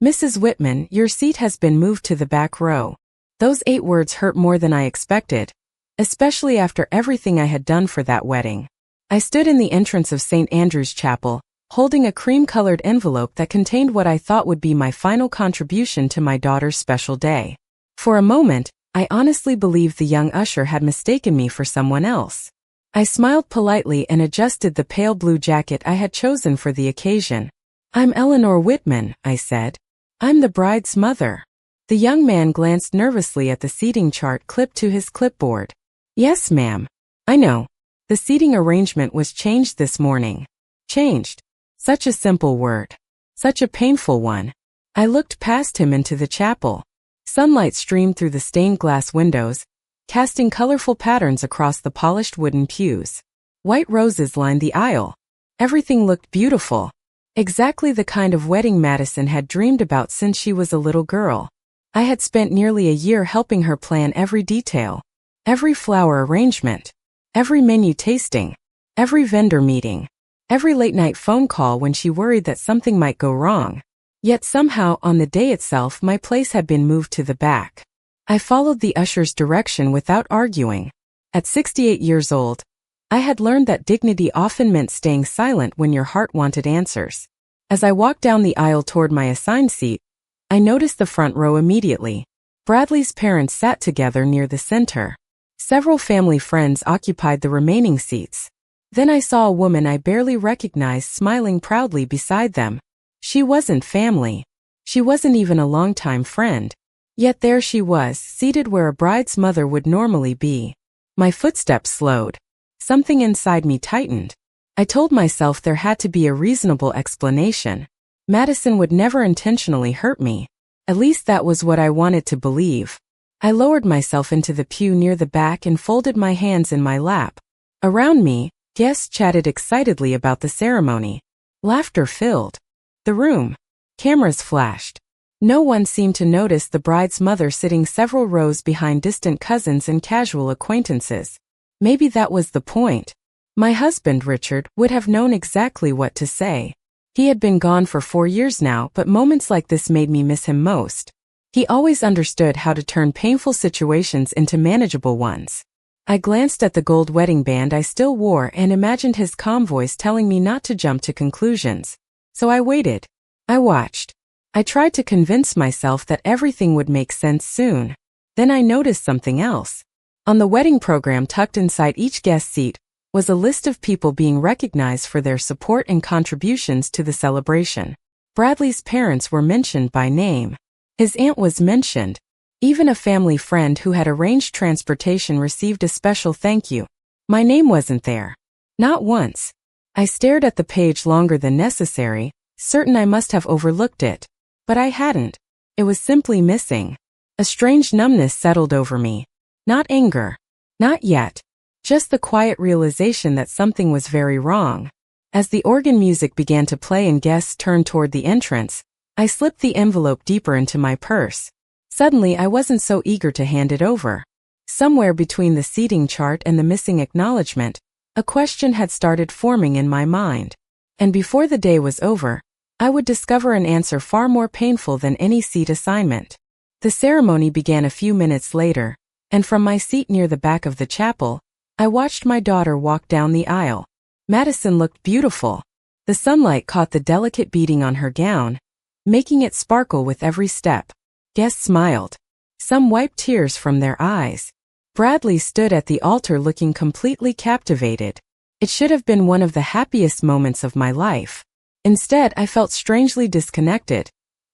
"Mrs. Whitman, your seat has been moved to the back row." Those 8 words hurt more than I expected, especially after everything I had done for that wedding. I stood in the entrance of St. Andrew's Chapel, holding a cream-colored envelope that contained what I thought would be my final contribution to my daughter's special day. For a moment, I honestly believed the young usher had mistaken me for someone else. I smiled politely and adjusted the pale blue jacket I had chosen for the occasion. "I'm Eleanor Whitman," I said. "I'm the bride's mother." The young man glanced nervously at the seating chart clipped to his clipboard. "Yes, ma'am. I know. The seating arrangement was changed this morning." Changed. Such a simple word. Such a painful one. I looked past him into the chapel. Sunlight streamed through the stained glass windows, casting colorful patterns across the polished wooden pews. White roses lined the aisle. Everything looked beautiful. Exactly the kind of wedding Madison had dreamed about since she was a little girl. I had spent nearly a year helping her plan every detail. Every flower arrangement. Every menu tasting. Every vendor meeting. Every late-night phone call when she worried that something might go wrong. Yet somehow, on the day itself, my place had been moved to the back. I followed the usher's direction without arguing. At 68 years old, I had learned that dignity often meant staying silent when your heart wanted answers. As I walked down the aisle toward my assigned seat, I noticed the front row immediately. Bradley's parents sat together near the center. Several family friends occupied the remaining seats. Then I saw a woman I barely recognized smiling proudly beside them. She wasn't family. She wasn't even a longtime friend. Yet there she was, seated where a bride's mother would normally be. My footsteps slowed. Something inside me tightened. I told myself there had to be a reasonable explanation. Madison would never intentionally hurt me. At least that was what I wanted to believe. I lowered myself into the pew near the back and folded my hands in my lap. Around me, guests chatted excitedly about the ceremony. Laughter filled the room. Cameras flashed. No one seemed to notice the bride's mother sitting several rows behind distant cousins and casual acquaintances. Maybe that was the point. My husband, Richard, would have known exactly what to say. He had been gone for 4 years now, but moments like this made me miss him most. He always understood how to turn painful situations into manageable ones. I glanced at the gold wedding band I still wore and imagined his calm voice telling me not to jump to conclusions. So I waited. I watched. I tried to convince myself that everything would make sense soon. Then I noticed something else. On the wedding program tucked inside each guest seat was a list of people being recognized for their support and contributions to the celebration. Bradley's parents were mentioned by name. His aunt was mentioned. Even a family friend who had arranged transportation received a special thank you. My name wasn't there. Not once. I stared at the page longer than necessary, certain I must have overlooked it. But I hadn't. It was simply missing. A strange numbness settled over me. Not anger. Not yet. Just the quiet realization that something was very wrong. As the organ music began to play and guests turned toward the entrance, I slipped the envelope deeper into my purse. Suddenly I wasn't so eager to hand it over. Somewhere between the seating chart and the missing acknowledgement, a question had started forming in my mind. And before the day was over, I would discover an answer far more painful than any seat assignment. The ceremony began a few minutes later, and from my seat near the back of the chapel, I watched my daughter walk down the aisle. Madison looked beautiful. The sunlight caught the delicate beading on her gown, making it sparkle with every step. Guests smiled. Some wiped tears from their eyes. Bradley stood at the altar looking completely captivated. It should have been one of the happiest moments of my life. Instead, I felt strangely disconnected,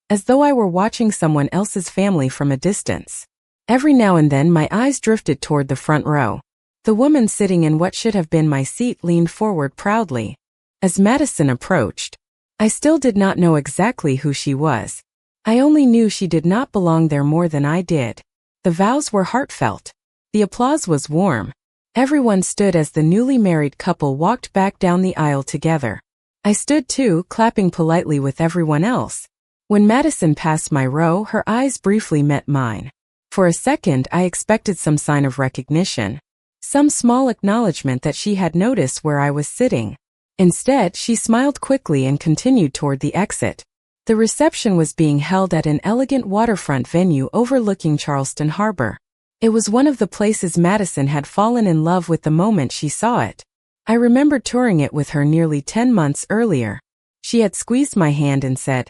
as though I were watching someone else's family from a distance. Every now and then my eyes drifted toward the front row. The woman sitting in what should have been my seat leaned forward proudly. As Madison approached, I still did not know exactly who she was. I only knew she did not belong there more than I did. The vows were heartfelt. The applause was warm. Everyone stood as the newly married couple walked back down the aisle together. I stood too, clapping politely with everyone else. When Madison passed my row, her eyes briefly met mine. For a second, I expected some sign of recognition. Some small acknowledgement that she had noticed where I was sitting. Instead, she smiled quickly and continued toward the exit. The reception was being held at an elegant waterfront venue overlooking Charleston Harbor. It was one of the places Madison had fallen in love with the moment she saw it. I remembered touring it with her nearly 10 months earlier. She had squeezed my hand and said,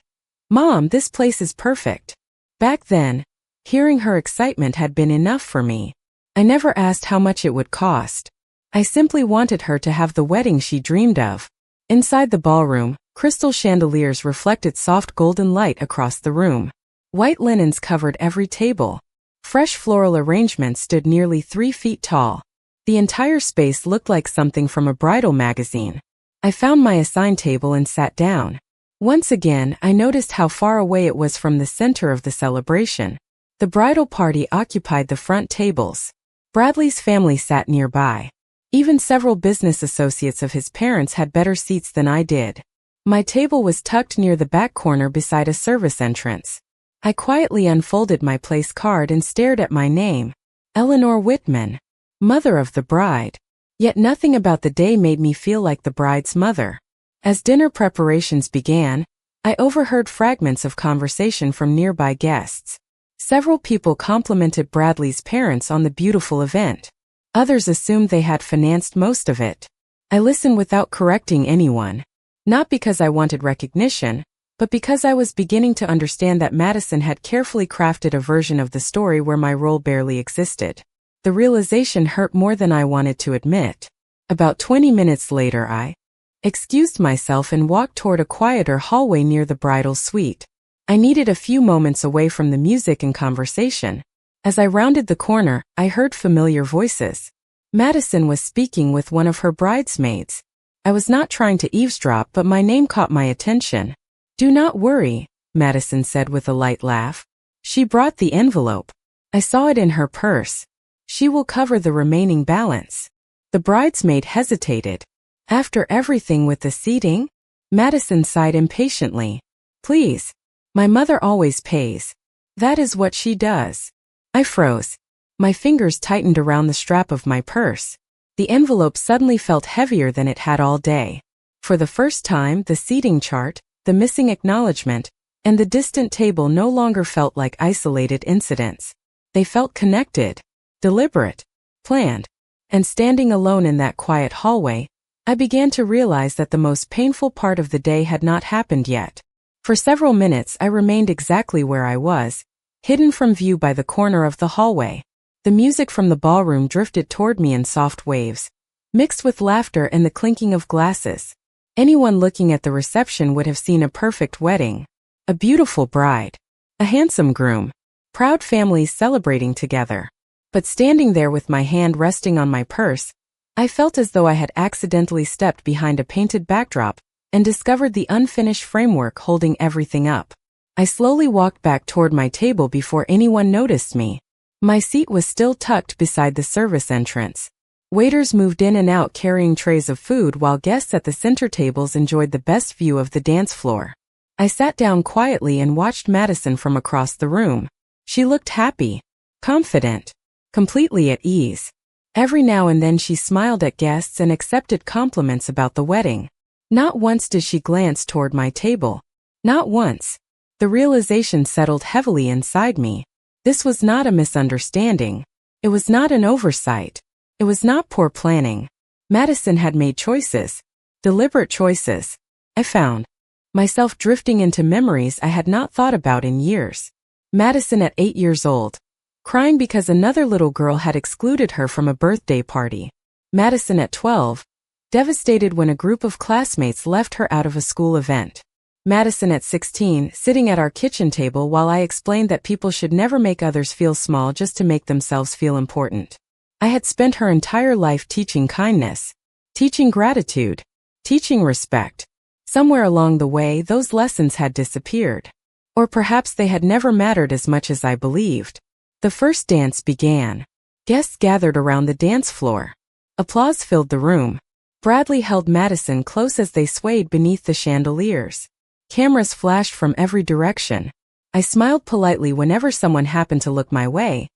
"Mom, this place is perfect." Back then, hearing her excitement had been enough for me. I never asked how much it would cost. I simply wanted her to have the wedding she dreamed of. Inside the ballroom, crystal chandeliers reflected soft golden light across the room. White linens covered every table. Fresh floral arrangements stood nearly 3 feet tall. The entire space looked like something from a bridal magazine. I found my assigned table and sat down. Once again, I noticed how far away it was from the center of the celebration. The bridal party occupied the front tables. Bradley's family sat nearby. Even several business associates of his parents had better seats than I did. My table was tucked near the back corner beside a service entrance. I quietly unfolded my place card and stared at my name, Eleanor Whitman, mother of the bride. Yet nothing about the day made me feel like the bride's mother. As dinner preparations began, I overheard fragments of conversation from nearby guests. Several people complimented Bradley's parents on the beautiful event. Others assumed they had financed most of it. I listened without correcting anyone. Not because I wanted recognition, but because I was beginning to understand that Madison had carefully crafted a version of the story where my role barely existed. The realization hurt more than I wanted to admit. About 20 minutes later, I excused myself and walked toward a quieter hallway near the bridal suite. I needed a few moments away from the music and conversation. As I rounded the corner, I heard familiar voices. Madison was speaking with one of her bridesmaids. I was not trying to eavesdrop, but my name caught my attention. "Do not worry," Madison said with a light laugh. She brought the envelope. I saw it in her purse. "She will cover the remaining balance." The bridesmaid hesitated. "After everything with the seating?" Madison sighed impatiently. "Please. My mother always pays. That is what she does." I froze. My fingers tightened around the strap of my purse. The envelope suddenly felt heavier than it had all day. For the first time, the seating chart, the missing acknowledgement, and the distant table no longer felt like isolated incidents. They felt connected, deliberate, planned. And standing alone in that quiet hallway, I began to realize that the most painful part of the day had not happened yet. For several minutes I remained exactly where I was, hidden from view by the corner of the hallway. The music from the ballroom drifted toward me in soft waves, mixed with laughter and the clinking of glasses. Anyone looking at the reception would have seen a perfect wedding. A beautiful bride. A handsome groom. Proud families celebrating together. But standing there with my hand resting on my purse, I felt as though I had accidentally stepped behind a painted backdrop and discovered the unfinished framework holding everything up. I slowly walked back toward my table before anyone noticed me. My seat was still tucked beside the service entrance. Waiters moved in and out carrying trays of food while guests at the center tables enjoyed the best view of the dance floor. I sat down quietly and watched Madison from across the room. She looked happy, confident, completely at ease. Every now and then she smiled at guests and accepted compliments about the wedding. Not once did she glance toward my table. Not once. The realization settled heavily inside me. This was not a misunderstanding. It was not an oversight. It was not poor planning. Madison had made choices. Deliberate choices. I found myself drifting into memories I had not thought about in years. Madison at 8 years old, crying because another little girl had excluded her from a birthday party. Madison at 12, devastated when a group of classmates left her out of a school event. Madison at 16, sitting at our kitchen table while I explained that people should never make others feel small just to make themselves feel important. I had spent her entire life teaching kindness, teaching gratitude, teaching respect. Somewhere along the way, those lessons had disappeared. Or perhaps they had never mattered as much as I believed. The first dance began. Guests gathered around the dance floor. Applause filled the room. Bradley held Madison close as they swayed beneath the chandeliers. Cameras flashed from every direction. I smiled politely whenever someone happened to look my way,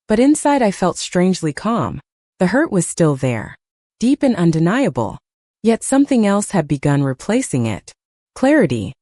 but inside I felt strangely calm. The hurt was still there, deep and undeniable. Yet something else had begun replacing it. Clarity.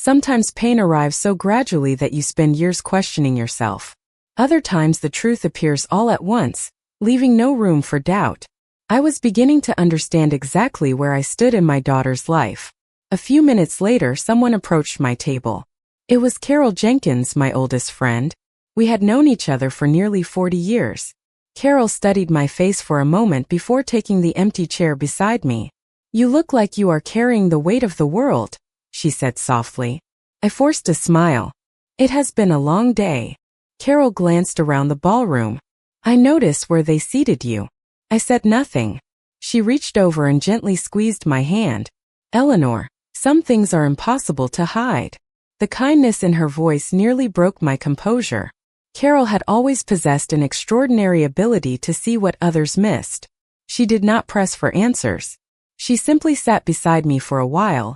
Sometimes pain arrives so gradually that you spend years questioning yourself. Other times the truth appears all at once, leaving no room for doubt. I was beginning to understand exactly where I stood in my daughter's life. A few minutes later, someone approached my table. It was Carol Jenkins, my oldest friend. We had known each other for nearly 40 years. Carol studied my face for a moment before taking the empty chair beside me. "You look like you are carrying the weight of the world," she said softly. I forced a smile. "It has been a long day." Carol glanced around the ballroom. "I notice where they seated you." I said nothing. She reached over and gently squeezed my hand. "Eleanor, some things are impossible to hide." The kindness in her voice nearly broke my composure. Carol had always possessed an extraordinary ability to see what others missed. She did not press for answers. She simply sat beside me for a while,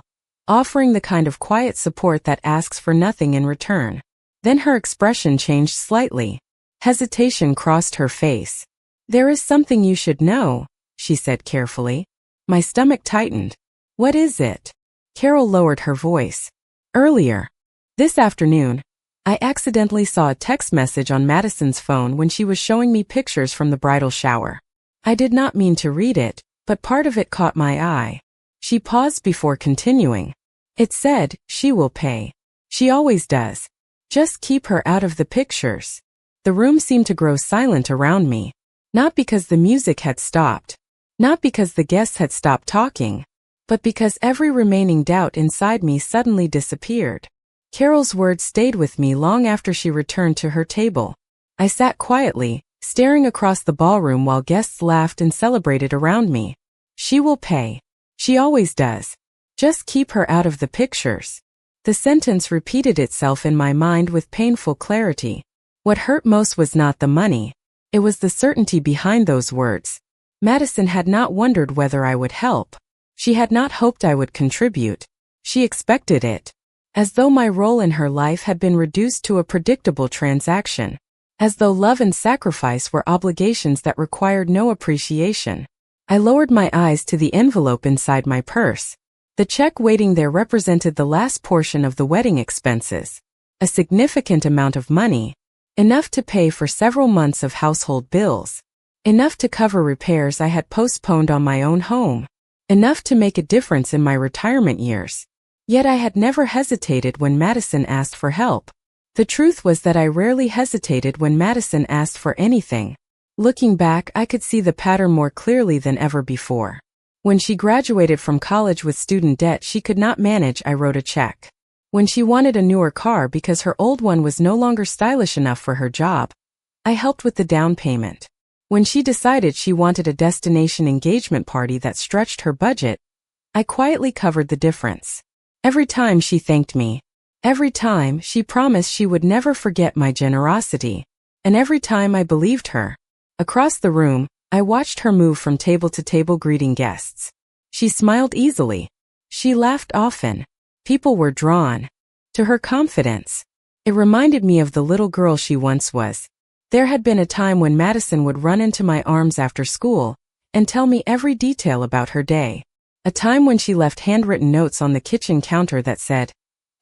offering the kind of quiet support that asks for nothing in return. Then her expression changed slightly. Hesitation crossed her face. "There is something you should know," she said carefully. My stomach tightened. "What is it?" Carol lowered her voice. "Earlier this afternoon, I accidentally saw a text message on Madison's phone when she was showing me pictures from the bridal shower. I did not mean to read it, but part of it caught my eye." She paused before continuing. "It said, 'She will pay. She always does. Just keep her out of the pictures.'" The room seemed to grow silent around me. Not because the music had stopped. Not because the guests had stopped talking. But because every remaining doubt inside me suddenly disappeared. Carol's words stayed with me long after she returned to her table. I sat quietly, staring across the ballroom while guests laughed and celebrated around me. "She will pay. She always does. Just keep her out of the pictures." The sentence repeated itself in my mind with painful clarity. What hurt most was not the money. It was the certainty behind those words. Madison had not wondered whether I would help. She had not hoped I would contribute. She expected it. As though my role in her life had been reduced to a predictable transaction. As though love and sacrifice were obligations that required no appreciation. I lowered my eyes to the envelope inside my purse. The check waiting there represented the last portion of the wedding expenses. A significant amount of money. Enough to pay for several months of household bills. Enough to cover repairs I had postponed on my own home. Enough to make a difference in my retirement years. Yet I had never hesitated when Madison asked for help. The truth was that I rarely hesitated when Madison asked for anything. Looking back, I could see the pattern more clearly than ever before. When she graduated from college with student debt she could not manage, I wrote a check. When she wanted a newer car because her old one was no longer stylish enough for her job, I helped with the down payment. When she decided she wanted a destination engagement party that stretched her budget, I quietly covered the difference. Every time she thanked me. Every time she promised she would never forget my generosity. And every time I believed her. Across the room, I watched her move from table to table greeting guests. She smiled easily. She laughed often. People were drawn to her confidence. It reminded me of the little girl she once was. There had been a time when Madison would run into my arms after school and tell me every detail about her day. A time when she left handwritten notes on the kitchen counter that said,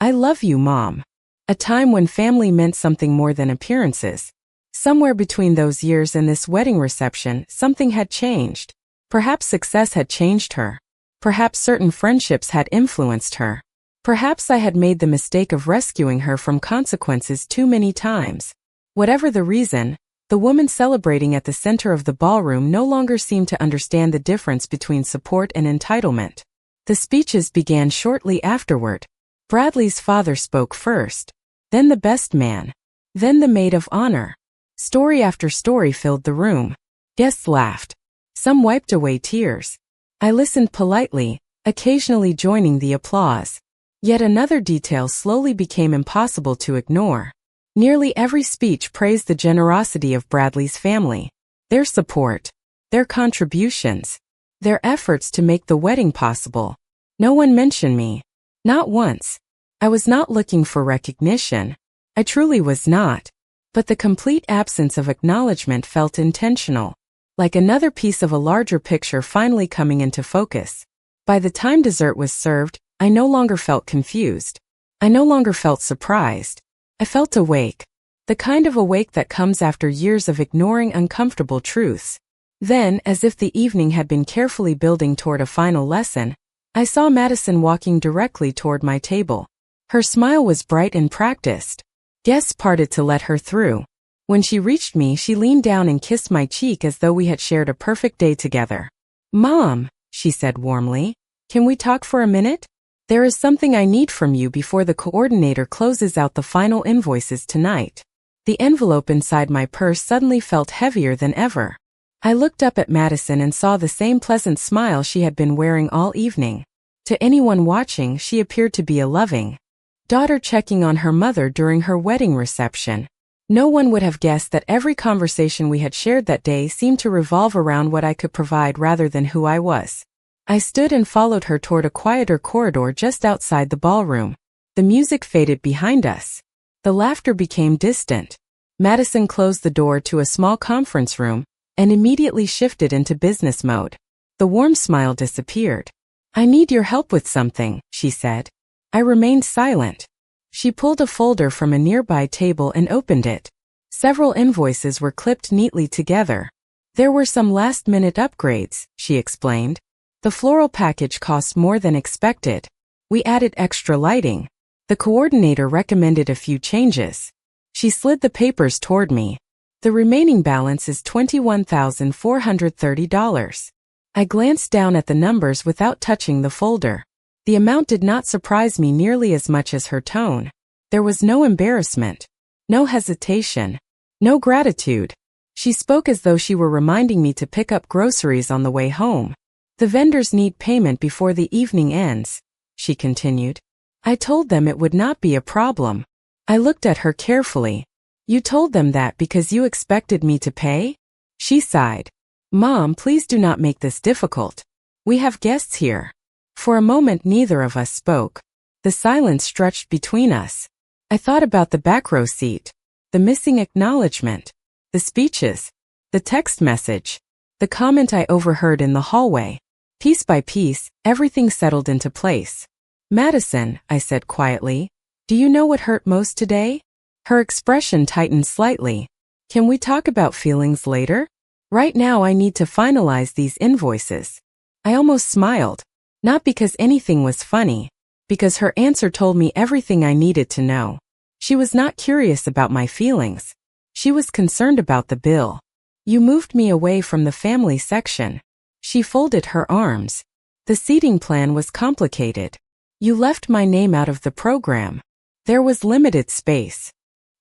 "I love you, Mom." A time when family meant something more than appearances. Somewhere between those years and this wedding reception, something had changed. Perhaps success had changed her. Perhaps certain friendships had influenced her. Perhaps I had made the mistake of rescuing her from consequences too many times. Whatever the reason, the woman celebrating at the center of the ballroom no longer seemed to understand the difference between support and entitlement. The speeches began shortly afterward. Bradley's father spoke first. Then the best man. Then the maid of honor. Story after story filled the room. Guests laughed. Some wiped away tears. I listened politely, occasionally joining the applause. Yet another detail slowly became impossible to ignore. Nearly every speech praised the generosity of Bradley's family. Their support. Their contributions. Their efforts to make the wedding possible. No one mentioned me. Not once. I was not looking for recognition. I truly was not. But the complete absence of acknowledgement felt intentional. Like another piece of a larger picture finally coming into focus. By the time dessert was served, I no longer felt confused. I no longer felt surprised. I felt awake. The kind of awake that comes after years of ignoring uncomfortable truths. Then, as if the evening had been carefully building toward a final lesson, I saw Madison walking directly toward my table. Her smile was bright and practiced. Guests parted to let her through. When she reached me, she leaned down and kissed my cheek as though we had shared a perfect day together. "Mom," she said warmly, "can we talk for a minute? There is something I need from you before the coordinator closes out the final invoices tonight." The envelope inside my purse suddenly felt heavier than ever. I looked up at Madison and saw the same pleasant smile she had been wearing all evening. To anyone watching, she appeared to be a loving daughter checking on her mother during her wedding reception. No one would have guessed that every conversation we had shared that day seemed to revolve around what I could provide rather than who I was. I stood and followed her toward a quieter corridor just outside the ballroom. The music faded behind us. The laughter became distant. Madison closed the door to a small conference room and immediately shifted into business mode. The warm smile disappeared. "I need your help with something," she said. I remained silent. She pulled a folder from a nearby table and opened it. Several invoices were clipped neatly together. "There were some last-minute upgrades," she explained. "The floral package cost more than expected. We added extra lighting. The coordinator recommended a few changes." She slid the papers toward me. "The remaining balance is $21,430. I glanced down at the numbers without touching the folder. The amount did not surprise me nearly as much as her tone. There was no embarrassment, no hesitation, no gratitude. She spoke as though she were reminding me to pick up groceries on the way home. "The vendors need payment before the evening ends," she continued. I told them it would not be a problem. I looked at her carefully. "You told them that because you expected me to pay?" She sighed. "Mom, please do not make this difficult. We have guests here." For a moment neither of us spoke. The silence stretched between us. I thought about the back row seat, the missing acknowledgement, the speeches, the text message, the comment I overheard in the hallway. Piece by piece, everything settled into place. "Madison," I said quietly, "do you know what hurt most today?" Her expression tightened slightly. "Can we talk about feelings later? Right now I need to finalize these invoices." I almost smiled. Not because anything was funny, because her answer told me everything I needed to know. She was not curious about my feelings. She was concerned about the bill. "You moved me away from the family section." She folded her arms. "The seating plan was complicated. You left my name out of the program. There was limited space.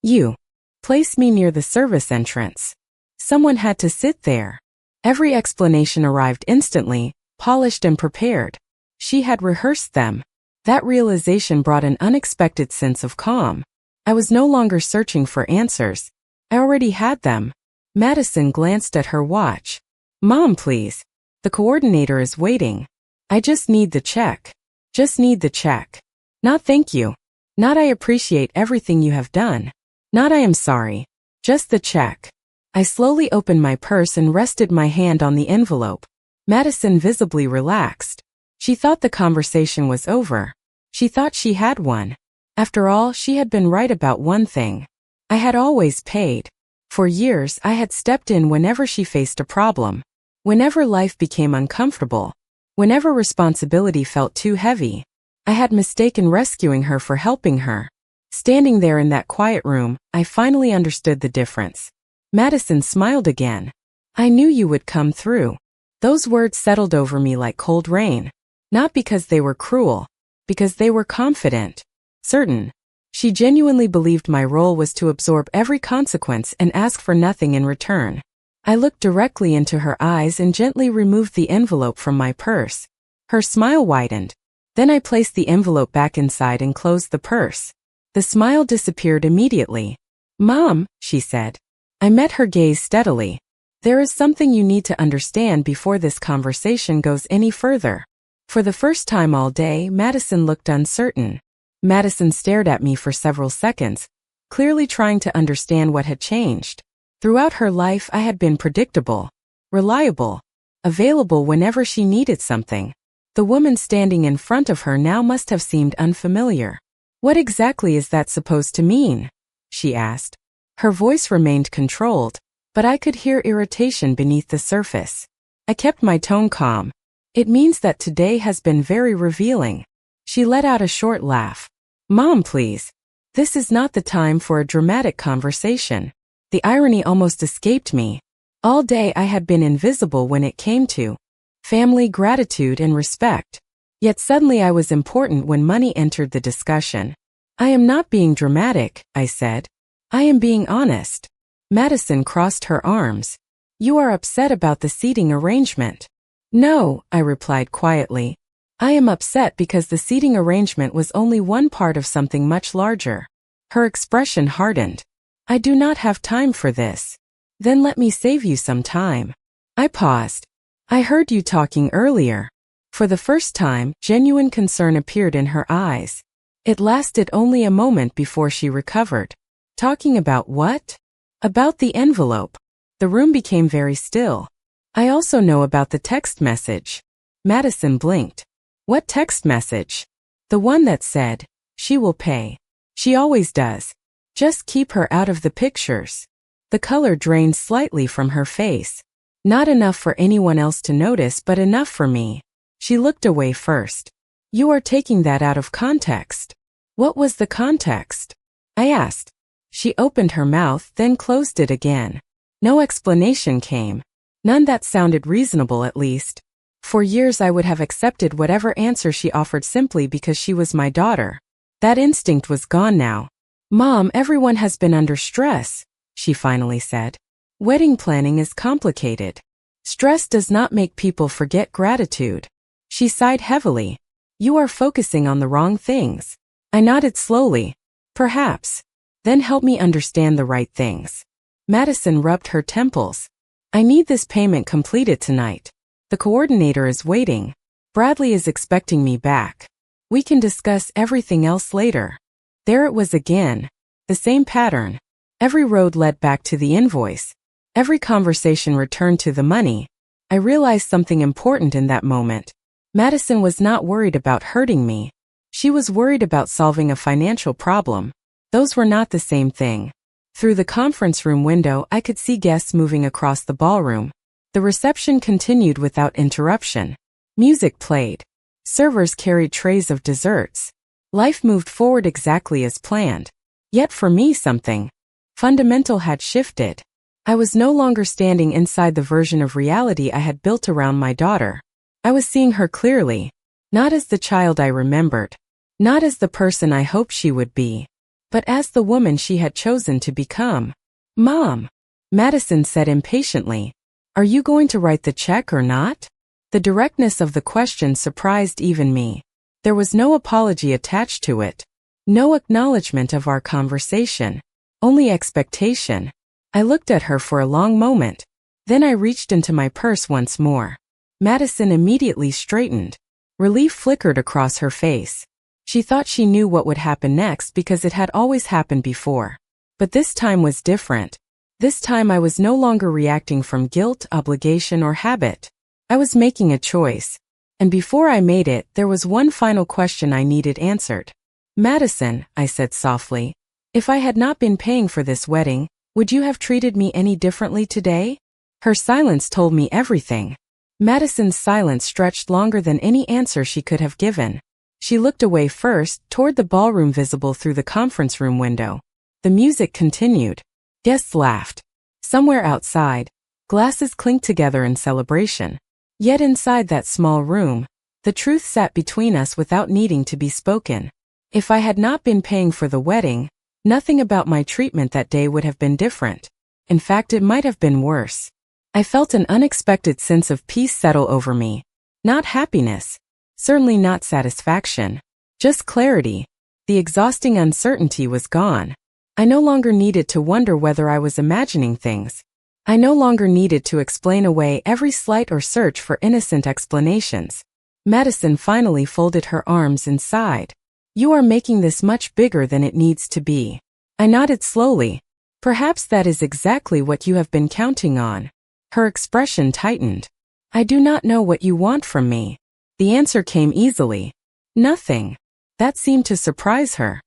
You placed me near the service entrance. Someone had to sit there." Every explanation arrived instantly, polished and prepared. She had rehearsed them. That realization brought an unexpected sense of calm. I was no longer searching for answers. I already had them. Madison glanced at her watch. "Mom, please. The coordinator is waiting. I just need the check. Just need the check. Not thank you. Not I appreciate everything you have done. Not I am sorry. Just the check." I slowly opened my purse and rested my hand on the envelope. Madison visibly relaxed. She thought the conversation was over. She thought she had one. After all, she had been right about one thing. I had always paid. For years, I had stepped in whenever she faced a problem. Whenever life became uncomfortable. Whenever responsibility felt too heavy. I had mistaken rescuing her for helping her. Standing there in that quiet room, I finally understood the difference. Madison smiled again. "I knew you would come through." Those words settled over me like cold rain. Not because they were cruel, because they were confident, certain. She genuinely believed my role was to absorb every consequence and ask for nothing in return. I looked directly into her eyes and gently removed the envelope from my purse. Her smile widened. Then I placed the envelope back inside and closed the purse. The smile disappeared immediately. "Mom," she said. I met her gaze steadily. "There is something you need to understand before this conversation goes any further." For the first time all day, Madison looked uncertain. Madison stared at me for several seconds, clearly trying to understand what had changed. Throughout her life, I had been predictable, reliable, available whenever she needed something. The woman standing in front of her now must have seemed unfamiliar. What exactly is that supposed to mean? She asked. Her voice remained controlled, but I could hear irritation beneath the surface. I kept my tone calm. It means that today has been very revealing. She let out a short laugh. Mom, please. This is not the time for a dramatic conversation. The irony almost escaped me. All day I had been invisible when it came to family, gratitude, and respect. Yet suddenly I was important when money entered the discussion. I am not being dramatic, I said. I am being honest. Madison crossed her arms. You are upset about the seating arrangement. No, I replied quietly. I am upset because the seating arrangement was only one part of something much larger. Her expression hardened. I do not have time for this. Then let me save you some time. I paused. I heard you talking earlier. For the first time, genuine concern appeared in her eyes. It lasted only a moment before she recovered. Talking about what? About the envelope. The room became very still. I also know about the text message. Madison blinked. What text message? The one that said, she will pay. She always does. Just keep her out of the pictures. The color drained slightly from her face. Not enough for anyone else to notice, but enough for me. She looked away first. You are taking that out of context. What was the context? I asked. She opened her mouth, then closed it again. No explanation came. None that sounded reasonable, at least. For years I would have accepted whatever answer she offered simply because she was my daughter. That instinct was gone now. Mom, everyone has been under stress, she finally said. Wedding planning is complicated. Stress does not make people forget gratitude. She sighed heavily. You are focusing on the wrong things. I nodded slowly. Perhaps. Then help me understand the right things. Madison rubbed her temples. I need this payment completed tonight. The coordinator is waiting. Bradley is expecting me back. We can discuss everything else later. There it was again. The same pattern. Every road led back to the invoice. Every conversation returned to the money. I realized something important in that moment. Madison was not worried about hurting me. She was worried about solving a financial problem. Those were not the same thing. Through the conference room window, I could see guests moving across the ballroom. The reception continued without interruption. Music played. Servers carried trays of desserts. Life moved forward exactly as planned. Yet for me something fundamental had shifted. I was no longer standing inside the version of reality I had built around my daughter. I was seeing her clearly. Not as the child I remembered. Not as the person I hoped she would be. But as the woman she had chosen to become. Mom, Madison said impatiently. Are you going to write the check or not? The directness of the question surprised even me. There was no apology attached to it. No acknowledgement of our conversation. Only expectation. I looked at her for a long moment. Then I reached into my purse once more. Madison immediately straightened. Relief flickered across her face. She thought she knew what would happen next because it had always happened before. But this time was different. This time I was no longer reacting from guilt, obligation, or habit. I was making a choice. And before I made it, there was one final question I needed answered. Madison, I said softly, if I had not been paying for this wedding, would you have treated me any differently today? Her silence told me everything. Madison's silence stretched longer than any answer she could have given. She looked away first, toward the ballroom visible through the conference room window. The music continued. Guests laughed. Somewhere outside, glasses clinked together in celebration. Yet inside that small room, the truth sat between us without needing to be spoken. If I had not been paying for the wedding, nothing about my treatment that day would have been different. In fact, it might have been worse. I felt an unexpected sense of peace settle over me. Not happiness. Certainly not satisfaction. Just clarity. The exhausting uncertainty was gone. I no longer needed to wonder whether I was imagining things. I no longer needed to explain away every slight or search for innocent explanations. Madison finally folded her arms and sighed. You are making this much bigger than it needs to be. I nodded slowly. Perhaps that is exactly what you have been counting on. Her expression tightened. I do not know what you want from me. The answer came easily. Nothing. That seemed to surprise her.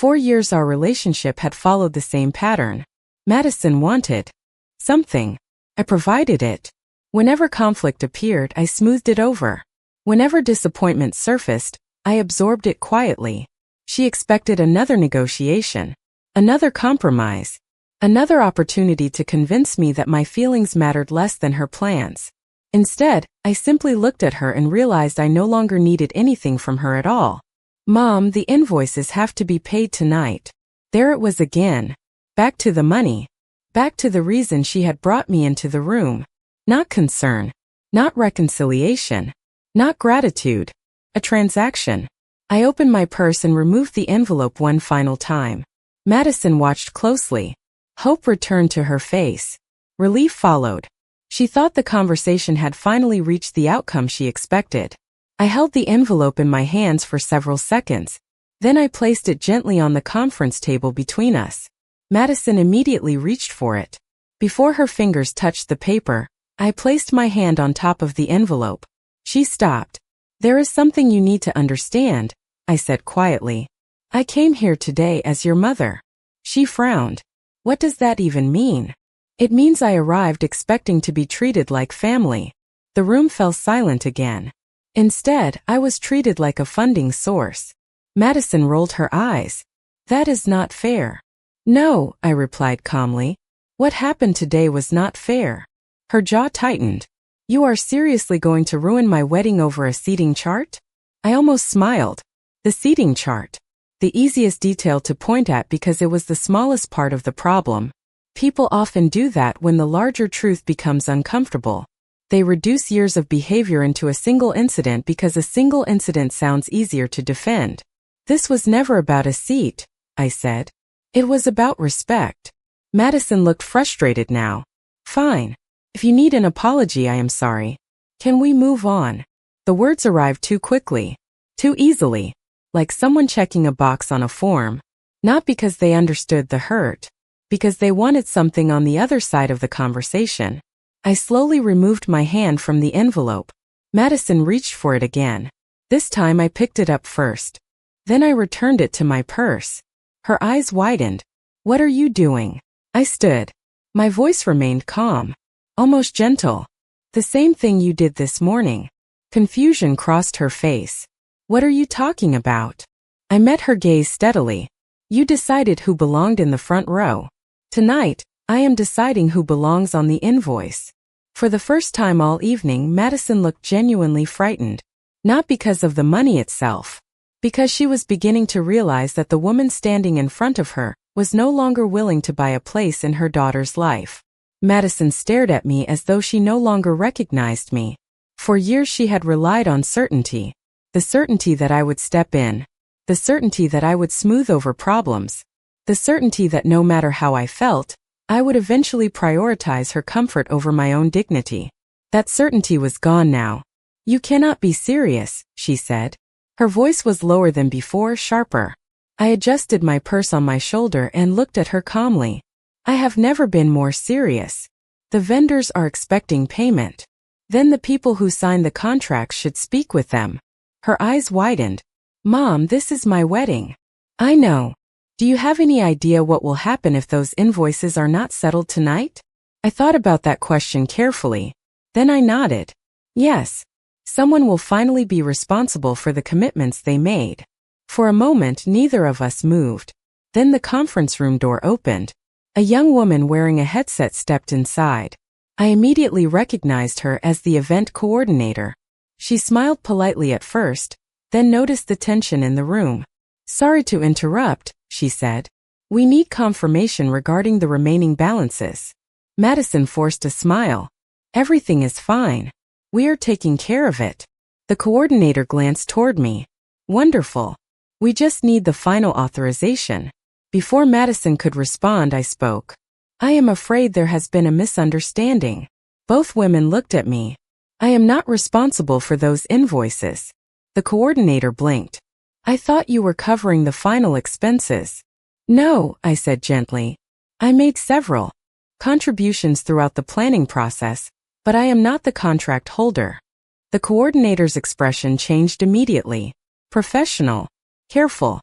4 years our relationship had followed the same pattern. Madison wanted something. I provided it. Whenever conflict appeared, I smoothed it over. Whenever disappointment surfaced, I absorbed it quietly. She expected another negotiation, another compromise, another opportunity to convince me that my feelings mattered less than her plans. Instead, I simply looked at her and realized I no longer needed anything from her at all. "Mom, the invoices have to be paid tonight." There it was again. Back to the money. Back to the reason she had brought me into the room. Not concern. Not reconciliation. Not gratitude. A transaction. I opened my purse and removed the envelope one final time. Madison watched closely. Hope returned to her face. Relief followed. She thought the conversation had finally reached the outcome she expected. I held the envelope in my hands for several seconds. Then I placed it gently on the conference table between us. Madison immediately reached for it. Before her fingers touched the paper, I placed my hand on top of the envelope. She stopped. "There is something you need to understand," I said quietly. "I came here today as your mother." She frowned. "What does that even mean?" "It means I arrived expecting to be treated like family." The room fell silent again. Instead, I was treated like a funding source. Madison rolled her eyes. "That is not fair." "No," I replied calmly. "What happened today was not fair." Her jaw tightened. "You are seriously going to ruin my wedding over a seating chart?" I almost smiled. The seating chart. The easiest detail to point at because it was the smallest part of the problem. People often do that when the larger truth becomes uncomfortable. They reduce years of behavior into a single incident because a single incident sounds easier to defend. "This was never about a seat," I said. "It was about respect." Madison looked frustrated now. "Fine. If you need an apology, I am sorry. Can we move on?" The words arrived too quickly. Too easily. Like someone checking a box on a form. Not because they understood the hurt. Because they wanted something on the other side of the conversation. I slowly removed my hand from the envelope. Madison reached for it again. This time I picked it up first. Then I returned it to my purse. Her eyes widened. "What are you doing?" I stood. My voice remained calm. Almost gentle. "The same thing you did this morning." Confusion crossed her face. "What are you talking about?" I met her gaze steadily. "You decided who belonged in the front row. Tonight, I am deciding who belongs on the invoice." For the first time all evening, Madison looked genuinely frightened. Not because of the money itself. Because she was beginning to realize that the woman standing in front of her was no longer willing to buy a place in her daughter's life. Madison stared at me as though she no longer recognized me. For years she had relied on certainty. The certainty that I would step in. The certainty that I would smooth over problems. The certainty that no matter how I felt, I would eventually prioritize her comfort over my own dignity. That certainty was gone now. "You cannot be serious," she said. Her voice was lower than before, sharper. I adjusted my purse on my shoulder and looked at her calmly. "I have never been more serious. The vendors are expecting payment. Then the people who signed the contracts should speak with them." Her eyes widened. "Mom, this is my wedding." "I know. Do you have any idea what will happen if those invoices are not settled tonight?" I thought about that question carefully. Then I nodded. "Yes. Someone will finally be responsible for the commitments they made." For a moment, neither of us moved. Then the conference room door opened. A young woman wearing a headset stepped inside. I immediately recognized her as the event coordinator. She smiled politely at first, then noticed the tension in the room. "Sorry to interrupt," she said. "We need confirmation regarding the remaining balances." Madison forced a smile. "Everything is fine. We are taking care of it." The coordinator glanced toward me. "Wonderful. We just need the final authorization." Before Madison could respond, I spoke. "I am afraid there has been a misunderstanding." Both women looked at me. "I am not responsible for those invoices." The coordinator blinked. "I thought you were covering the final expenses." "No," I said gently. "I made several contributions throughout the planning process, but I am not the contract holder." The coordinator's expression changed immediately. Professional. Careful.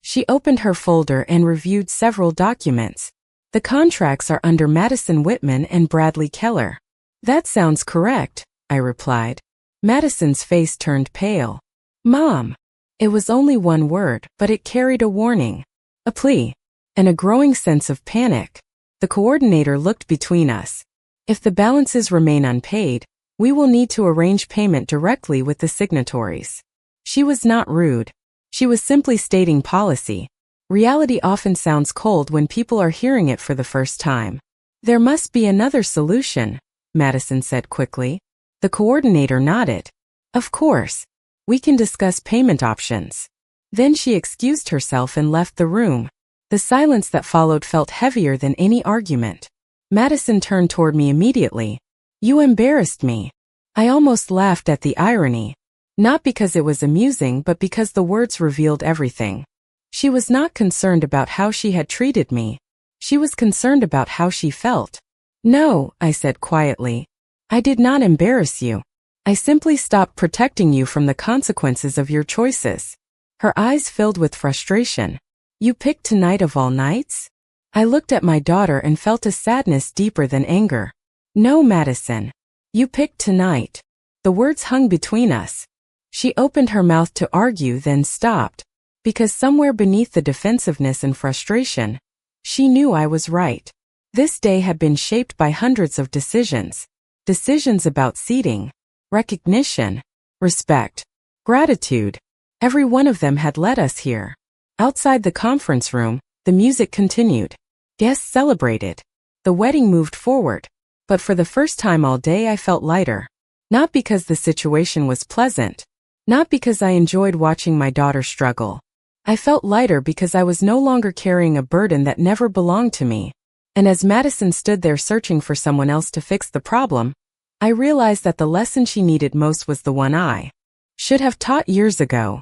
She opened her folder and reviewed several documents. The contracts are under Madison Whitman and Bradley Keller. That sounds correct, I replied. Madison's face turned pale. Mom. It was only one word, but it carried a warning, a plea, and a growing sense of panic. The coordinator looked between us. If the balances remain unpaid, we will need to arrange payment directly with the signatories. She was not rude. She was simply stating policy. Reality often sounds cold when people are hearing it for the first time. There must be another solution, Madison said quickly. The coordinator nodded. Of course. We can discuss payment options. Then she excused herself and left the room. The silence that followed felt heavier than any argument. Madison turned toward me immediately. You embarrassed me. I almost laughed at the irony. Not because it was amusing, but because the words revealed everything. She was not concerned about how she had treated me. She was concerned about how she felt. No, I said quietly. I did not embarrass you. I simply stopped protecting you from the consequences of your choices. Her eyes filled with frustration. You picked tonight of all nights? I looked at my daughter and felt a sadness deeper than anger. No, Madison. You picked tonight. The words hung between us. She opened her mouth to argue, then stopped. Because somewhere beneath the defensiveness and frustration, she knew I was right. This day had been shaped by hundreds of decisions. Decisions about seating, recognition, respect, gratitude. Every one of them had led us here. Outside the conference room, the music continued. Guests celebrated. The wedding moved forward. But for the first time all day I felt lighter. Not because the situation was pleasant. Not because I enjoyed watching my daughter struggle. I felt lighter because I was no longer carrying a burden that never belonged to me. And as Madison stood there searching for someone else to fix the problem, I realized that the lesson she needed most was the one I should have taught years ago.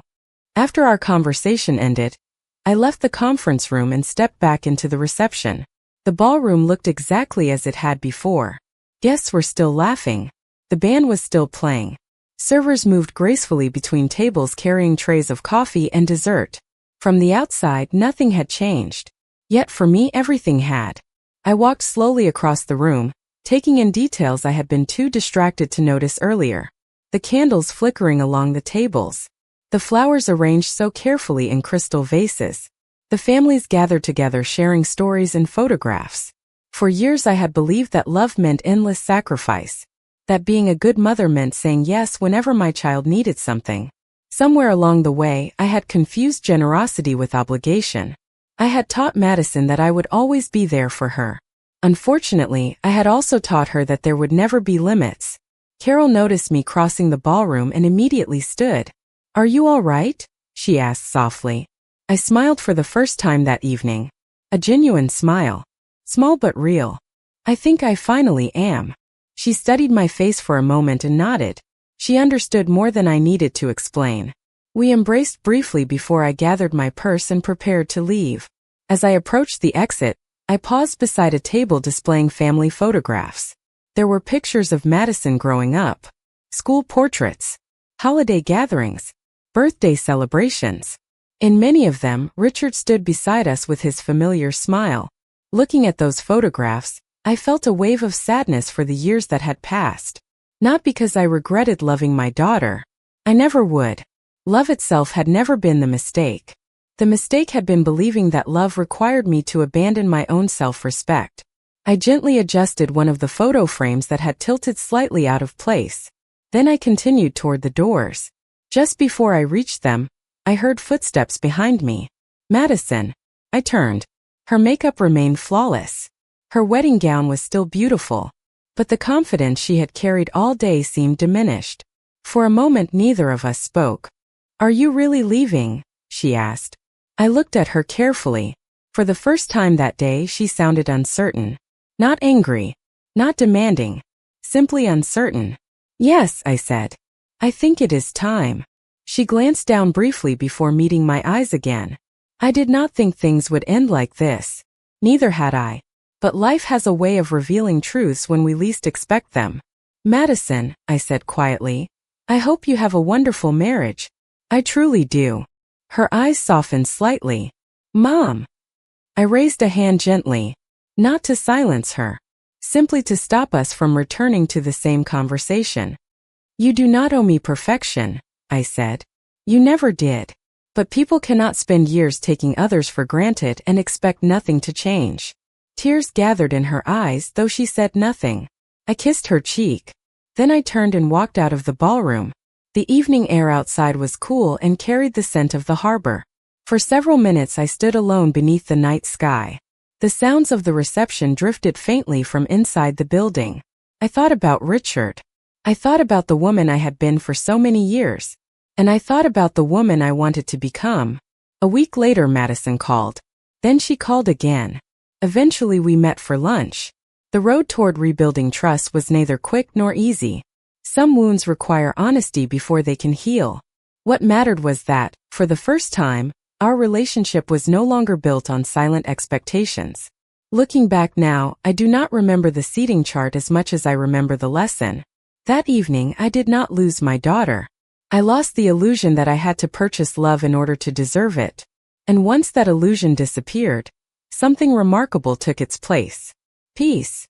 After our conversation ended, I left the conference room and stepped back into the reception. The ballroom looked exactly as it had before. Guests were still laughing. The band was still playing. Servers moved gracefully between tables carrying trays of coffee and dessert. From the outside, nothing had changed. Yet for me, everything had. I walked slowly across the room, taking in details I had been too distracted to notice earlier. The candles flickering along the tables. The flowers arranged so carefully in crystal vases. The families gathered together sharing stories and photographs. For years I had believed that love meant endless sacrifice. That being a good mother meant saying yes whenever my child needed something. Somewhere along the way, I had confused generosity with obligation. I had taught Madison that I would always be there for her. Unfortunately, I had also taught her that there would never be limits. Carol noticed me crossing the ballroom and immediately stood. Are you all right? She asked softly. I smiled for the first time that evening. A genuine smile. Small but real. I think I finally am. She studied my face for a moment and nodded. She understood more than I needed to explain. We embraced briefly before I gathered my purse and prepared to leave. As I approached the exit, I paused beside a table displaying family photographs. There were pictures of Madison growing up, school portraits, holiday gatherings, birthday celebrations. In many of them, Richard stood beside us with his familiar smile. Looking at those photographs, I felt a wave of sadness for the years that had passed. Not because I regretted loving my daughter. I never would. Love itself had never been the mistake. The mistake had been believing that love required me to abandon my own self-respect. I gently adjusted one of the photo frames that had tilted slightly out of place. Then I continued toward the doors. Just before I reached them, I heard footsteps behind me. Madison. I turned. Her makeup remained flawless. Her wedding gown was still beautiful, but the confidence she had carried all day seemed diminished. For a moment neither of us spoke. Are you really leaving? She asked. I looked at her carefully. For the first time that day she sounded uncertain. Not angry. Not demanding. Simply uncertain. Yes, I said. I think it is time. She glanced down briefly before meeting my eyes again. I did not think things would end like this. Neither had I. But life has a way of revealing truths when we least expect them. Madison, I said quietly, I hope you have a wonderful marriage. I truly do. Her eyes softened slightly. Mom! I raised a hand gently, not to silence her, simply to stop us from returning to the same conversation. You do not owe me perfection, I said. You never did. But people cannot spend years taking others for granted and expect nothing to change. Tears gathered in her eyes, though she said nothing. I kissed her cheek. Then I turned and walked out of the ballroom. The evening air outside was cool and carried the scent of the harbor. For several minutes I stood alone beneath the night sky. The sounds of the reception drifted faintly from inside the building. I thought about Richard. I thought about the woman I had been for so many years. And I thought about the woman I wanted to become. A week later, Madison called. Then she called again. Eventually we met for lunch. The road toward rebuilding trust was neither quick nor easy. Some wounds require honesty before they can heal. What mattered was that, for the first time, our relationship was no longer built on silent expectations. Looking back now, I do not remember the seating chart as much as I remember the lesson. That evening, I did not lose my daughter. I lost the illusion that I had to purchase love in order to deserve it. And once that illusion disappeared, something remarkable took its place. Peace.